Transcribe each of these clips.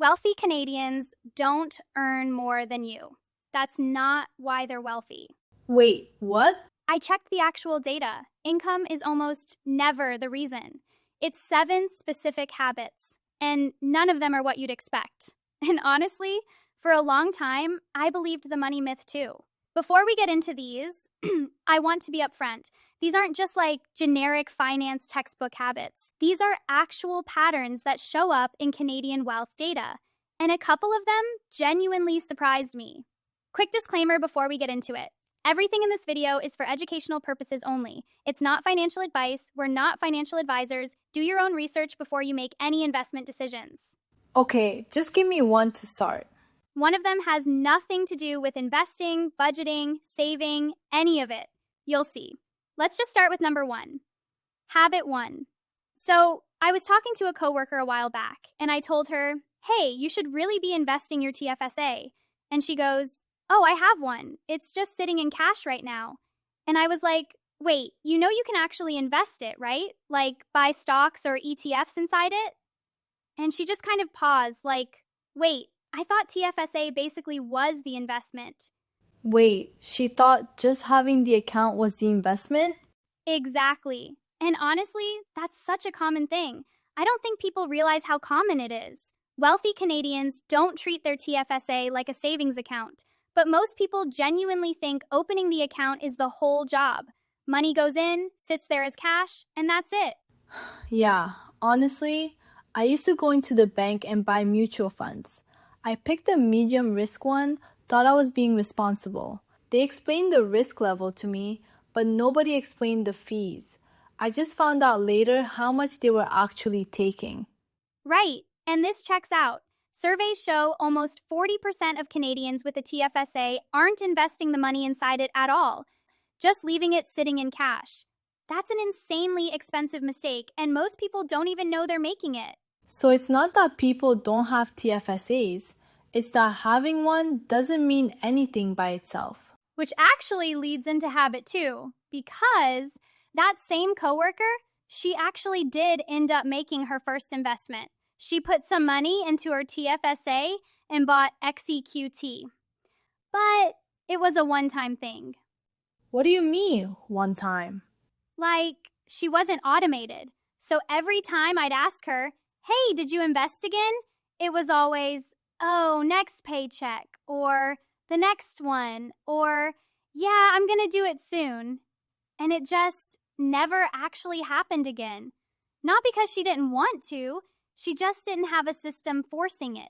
Wealthy Canadians don't earn more than you. That's not why they're wealthy. Wait, what? I checked the actual data. Income is almost never the reason. It's 7 specific habits, and none of them are what you'd expect. And honestly, for a long time, I believed the money myth too. Before we get into these, I want to be upfront. These aren't just like generic finance textbook habits. These are actual patterns that show up in Canadian wealth data, and a couple of them genuinely surprised me. Quick disclaimer before we get into it. Everything in this video is for educational purposes only. It's not financial advice. We're not financial advisors. Do your own research before you make any investment decisions. Okay, just give me one to start. One of them has nothing to do with investing, budgeting, saving, any of it. You'll see. Let's just start with number 1. Habit 1. So, I was talking to a coworker a while back, and I told her, hey, you should really be investing your TFSA. And she goes, oh, I have one. It's just sitting in cash right now. And I was like, wait, you know you can actually invest it, right? Like buy stocks or ETFs inside it? And she just kind of paused, like, wait, I thought TFSA basically was the investment. Wait, she thought just having the account was the investment? Exactly. And honestly, that's such a common thing. I don't think people realize how common it is. Wealthy Canadians don't treat their TFSA like a savings account, but most people genuinely think opening the account is the whole job. Money goes in, sits there as cash, and that's it. Yeah, honestly, I used to go into the bank and buy mutual funds. I picked the medium risk one, thought I was being responsible. They explained the risk level to me, but nobody explained the fees. I just found out later how much they were actually taking. Right, and this checks out. Surveys show almost 40% of Canadians with a TFSA aren't investing the money inside it at all, just leaving it sitting in cash. That's an insanely expensive mistake, and most people don't even know they're making it. So it's not that people don't have TFSAs, it's that having one doesn't mean anything by itself. Which actually leads into habit 2, because that same coworker, she actually did end up making her first investment. She put some money into her TFSA and bought XEQT. But it was a one-time thing. What do you mean, one time? Like, she wasn't automated. So every time I'd ask her, hey, did you invest again? It was always, oh, next paycheck, or the next one, or yeah, I'm gonna do it soon. And it just never actually happened again. Not because she didn't want to, she just didn't have a system forcing it.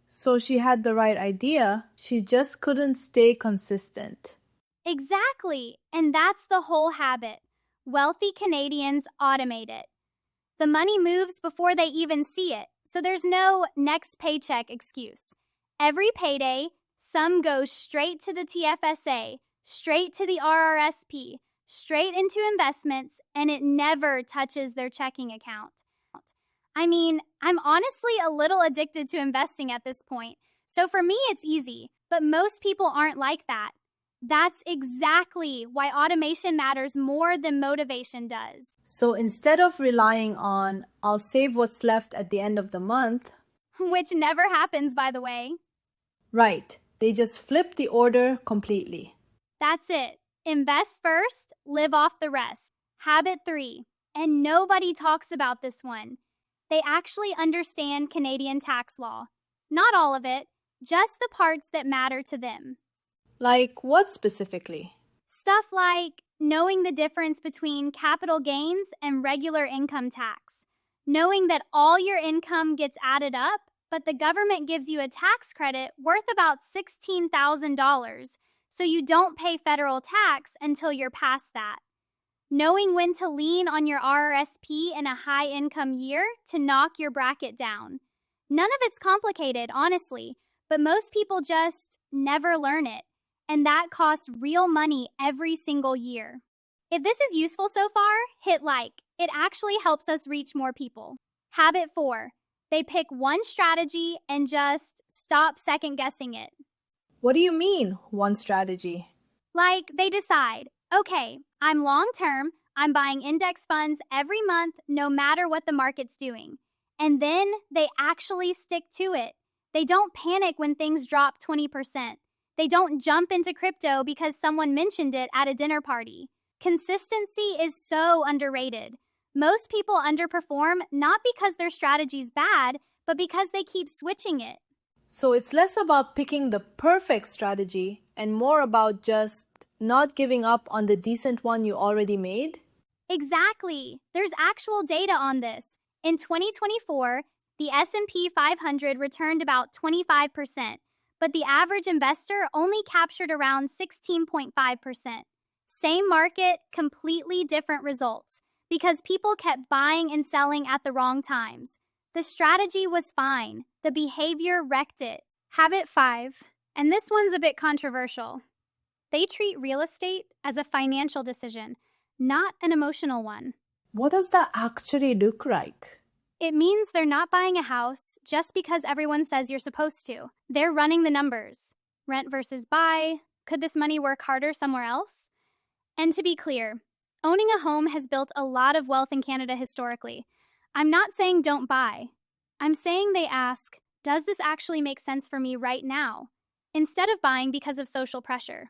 So she had the right idea, she just couldn't stay consistent. Exactly, and that's the whole habit. Wealthy Canadians automate it. The money moves before they even see it, so there's no next paycheck excuse. Every payday, some goes straight to the TFSA, straight to the RRSP, straight into investments, and it never touches their checking account. I mean, I'm honestly a little addicted to investing at this point, so for me it's easy, but most people aren't like that. That's exactly why automation matters more than motivation does. So instead of relying on, I'll save what's left at the end of the month, Which never happens, by the way. right, they just flip the order completely. That's it. Invest first, live off the rest. Habit 3. And nobody talks about this one. They actually understand Canadian tax law. Not all of it, just the parts that matter to them. Like what specifically? Stuff like knowing the difference between capital gains and regular income tax. Knowing that all your income gets added up, but the government gives you a tax credit worth about $16,000, so you don't pay federal tax until you're past that. Knowing when to lean on your RRSP in a high-income year to knock your bracket down. None of it's complicated, honestly, but most people just never learn it, and that costs real money every single year. If this is useful so far, hit like. It actually helps us reach more people. Habit 4. They pick one strategy and just stop second-guessing it. What do you mean, one strategy? Like, they decide, okay, I'm long-term, I'm buying index funds every month no matter what the market's doing. And then they actually stick to it. They don't panic when things drop 20%. They don't jump into crypto because someone mentioned it at a dinner party. Consistency is so underrated. Most people underperform not because their strategy's bad, but because they keep switching it. So it's less about picking the perfect strategy and more about just not giving up on the decent one you already made? Exactly. There's actual data on this. In 2024, the S&P 500 returned about 25%, but the average investor only captured around 16.5%. Same market, completely different results, because people kept buying and selling at the wrong times. The strategy was fine. The behavior wrecked it. Habit 5, and this one's a bit controversial. They treat real estate as a financial decision, not an emotional one. What does that actually look like? It means they're not buying a house just because everyone says you're supposed to. They're running the numbers. Rent versus buy. Could this money work harder somewhere else? And to be clear, owning a home has built a lot of wealth in Canada historically. I'm not saying don't buy. I'm saying they ask, does this actually make sense for me right now? Instead of buying because of social pressure.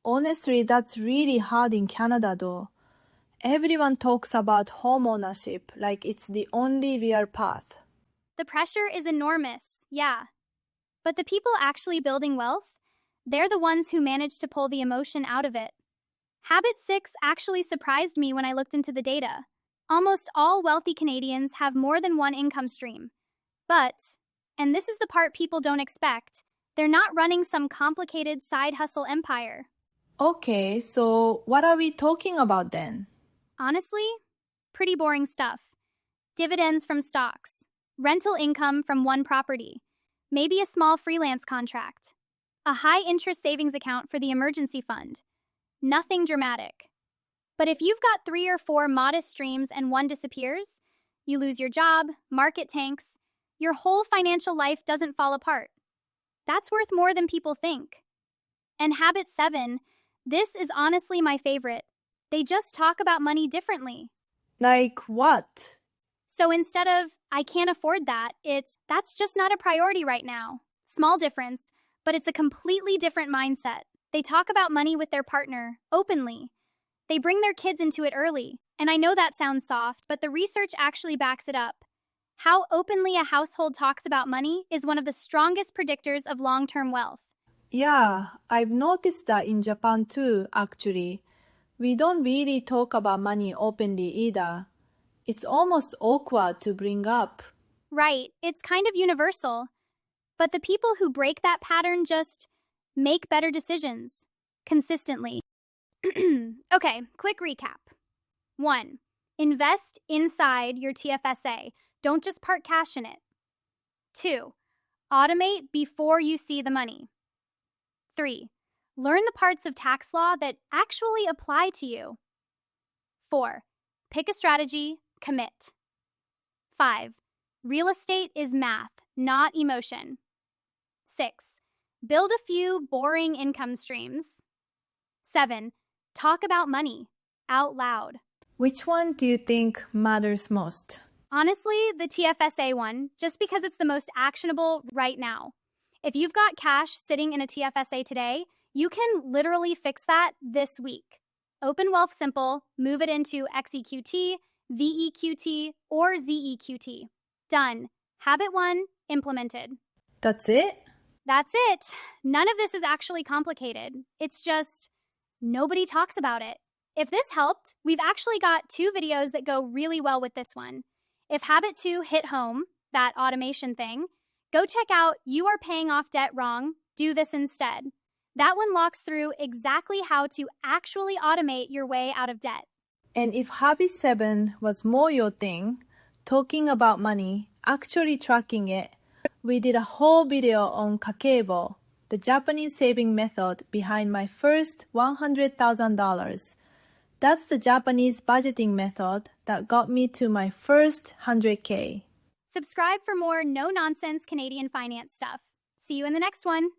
Honestly, that's really hard in Canada though. Everyone talks about home ownership like it's the only real path. The pressure is enormous, yeah. But the people actually building wealth, they're the ones who manage to pull the emotion out of it. Habit 6 actually surprised me when I looked into the data. Almost all wealthy Canadians have more than one income stream. But, and this is the part people don't expect, they're not running some complicated side hustle empire. Okay, so what are we talking about then? Honestly, pretty boring stuff. Dividends from stocks, rental income from one property, maybe a small freelance contract, a high-interest savings account for the emergency fund. Nothing dramatic. But if you've got 3 or 4 modest streams and one disappears, you lose your job, market tanks, your whole financial life doesn't fall apart. That's worth more than people think. And habit 7, this is honestly my favorite. They just talk about money differently. Like what? So instead of, I can't afford that, it's, that's just not a priority right now. Small difference, but it's a completely different mindset. They talk about money with their partner, openly. They bring their kids into it early. And I know that sounds soft, but the research actually backs it up. How openly a household talks about money is one of the strongest predictors of long-term wealth. Yeah, I've noticed that in Japan too, actually. We don't really talk about money openly either. It's almost awkward to bring up. Right, it's kind of universal. But the people who break that pattern just make better decisions. Consistently. Okay, quick recap. 1. Invest inside your TFSA. Don't just park cash in it. 2. Automate before you see the money. 3. Learn the parts of tax law that actually apply to you. 4. Pick a strategy, commit. 5. Real estate is math, not emotion. 6. Build a few boring income streams. 7. Talk about money, out loud. Which one do you think matters most? Honestly, the TFSA one, just because it's the most actionable right now. If you've got cash sitting in a TFSA today, you can literally fix that this week. Open Wealth Simple, move it into XEQT, VEQT, or ZEQT. Done. Habit 1, implemented. That's it? That's it. None of this is actually complicated. It's just nobody talks about it. If this helped, we've actually got 2 videos that go really well with this one. If Habit 2 hit home, that automation thing, go check out You Are Paying Off Debt Wrong, Do This Instead. That one walks through exactly how to actually automate your way out of debt. And if Habit 7 was more your thing, talking about money, actually tracking it, we did a whole video on Kakeibo, the Japanese saving method behind my first $100,000. That's the Japanese budgeting method that got me to my first 100K. Subscribe for more no-nonsense Canadian finance stuff. See you in the next one.